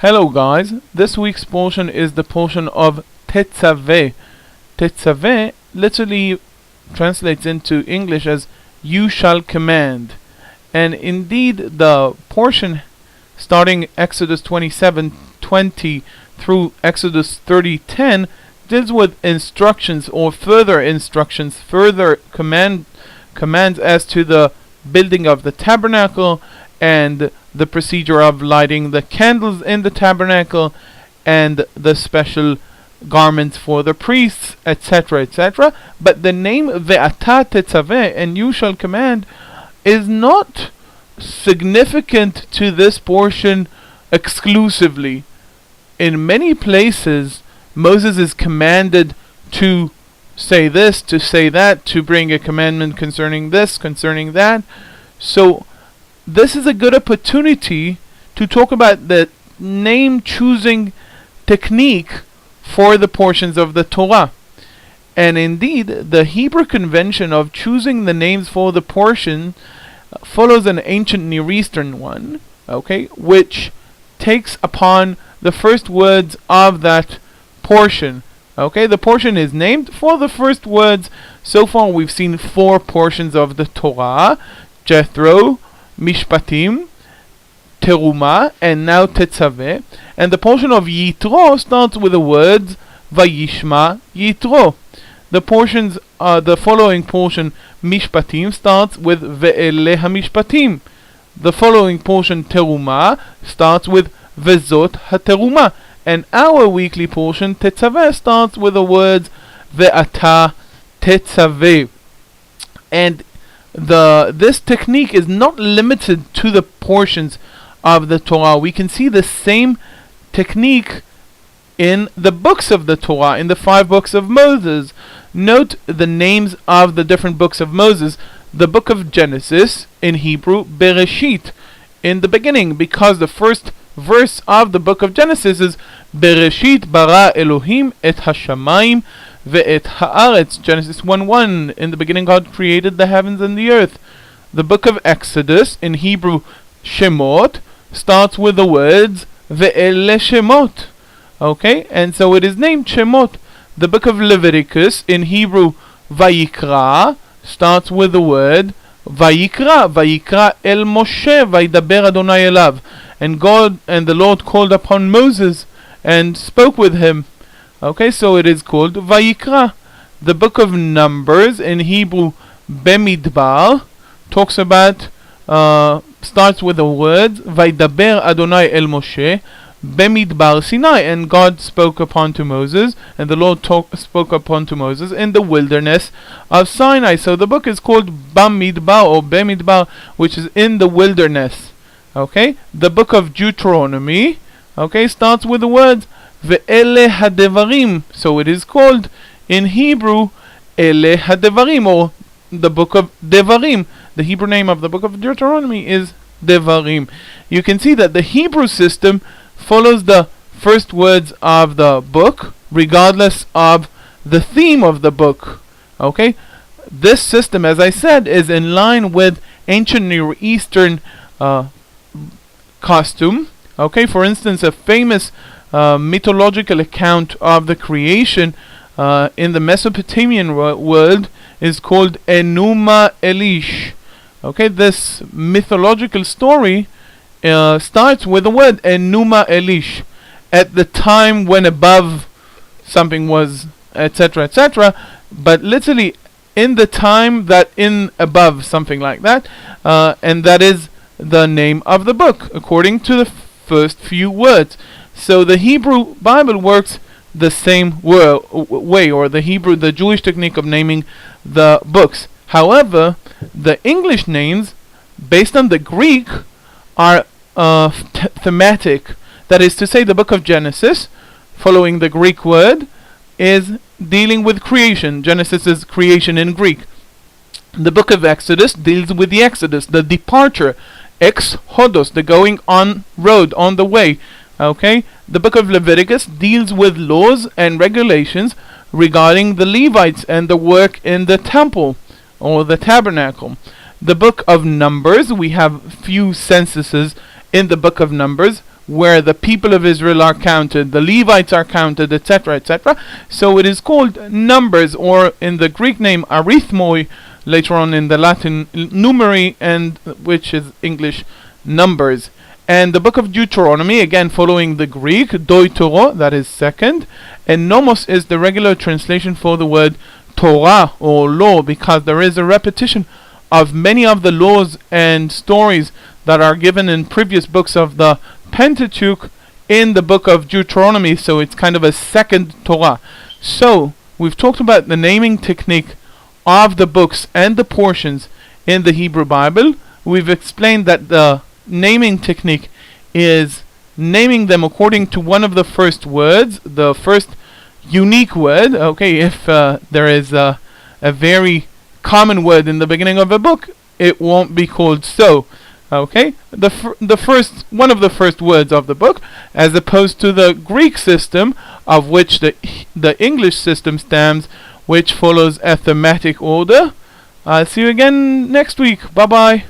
Hello guys, this week's portion is the portion of Tezaveh. Tezaveh literally translates into English as you shall command. And indeed the portion starting Exodus 27:20 through Exodus 30:10 deals with instructions or further instructions, further commands as to the building of the tabernacle and the procedure of lighting the candles in the tabernacle and the special garments for the priests, etc., etc. But the name Ve'ata Tetzaveh, and you shall command, is not significant to this portion exclusively. In many places, Moses is commanded to say this, to say that, to bring a commandment concerning this, concerning that. So this is a good opportunity to talk about the name choosing technique for the portions of the Torah. And indeed, the Hebrew convention of choosing the names for the portion follows an ancient Near Eastern one, which takes upon the first words of that portion. The portion is named for the first words. So far we've seen 4 portions of the Torah: Jethro, Mishpatim, Teruma, and now Tetzaveh. And the portion of Yitro starts with the words Vayishma Yitro. The following portion, Mishpatim, starts with Ve'ele HaMishpatim. The following portion, Teruma, starts with Vezot HaTeruma. And our weekly portion, Tetzaveh, starts with the words Ve'ata Tetzaveh. And this technique is not limited to the portions of the Torah. We can see the same technique in the books of the Torah, in the 5 books of Moses. Note the names of the different books of Moses. The book of Genesis, in Hebrew, Bereshit, in the beginning, because the first verse of the book of Genesis is Bereshit bara Elohim et hashamayim ve'et haaretz. Genesis 1:1. In the beginning God created the heavens and the earth. The book of Exodus, in Hebrew Shemot, starts with the words Ve'ele Shemot. And so it is named Shemot. The book of Leviticus, in Hebrew Vayikra, starts with the word Vayikra. Vayikra el Moshe Vaydaber Adonai elav. And God and the Lord called upon Moses and spoke with him. So it is called Vayikra. The book of Numbers, in Hebrew Bemidbar, talks about, starts with the words Vaydaber Adonai el Moshe Bemidbar Sinai, and God spoke upon to Moses, and the Lord spoke upon to Moses in the wilderness of Sinai. So the book is called Bamidbar or Bemidbar, which is in the wilderness. The book of Deuteronomy, starts with the words Ve'ele hadevarim. So it is called in Hebrew Ele hadevarim, or the book of Devarim. The Hebrew name of the book of Deuteronomy is Devarim. You can see that the Hebrew system follows the first words of the book, regardless of the theme of the book. This system, as I said, is in line with ancient Near Eastern costume. For instance, a famous mythological account of the creation in the Mesopotamian world is called Enuma Elish. This mythological story starts with the word Enuma Elish, at the time when above something was, etc., etc., but literally in the time that in above something like that, and that is the name of the book according to the first few words. So the Hebrew Bible works the same way, or the Jewish technique of naming the books. However, the English names, based on the Greek, are thematic. That is to say, the book of Genesis, following the Greek word, is dealing with creation. Genesis is creation in Greek. The book of Exodus deals with the Exodus, the departure, exodus, the going on road, on the way. The book of Leviticus deals with laws and regulations regarding the Levites and the work in the temple or the tabernacle. The book of Numbers, we have few censuses in the book of Numbers, where the people of Israel are counted, the Levites are counted, etc., etc. So it is called numbers, or in the Greek name arithmoi, later on in the Latin numeri, and which is English numbers. And the book of Deuteronomy, again following the Greek, Deutero, that is second, and nomos is the regular translation for the word Torah or law, because there is a repetition of many of the laws and stories that are given in previous books of the Pentateuch in the book of Deuteronomy, so it's kind of a second Torah. So we've talked about the naming technique of the books and the portions in the Hebrew Bible. We've explained that the naming technique is naming them according to one of the first words, the first unique word. Okay, if there is a very common word in the beginning of a book, it won't be called so. Okay, the first one of the first words of the book, as opposed to the Greek system, of which the English system stands, which follows a thematic order. I'll see you again next week. Bye bye.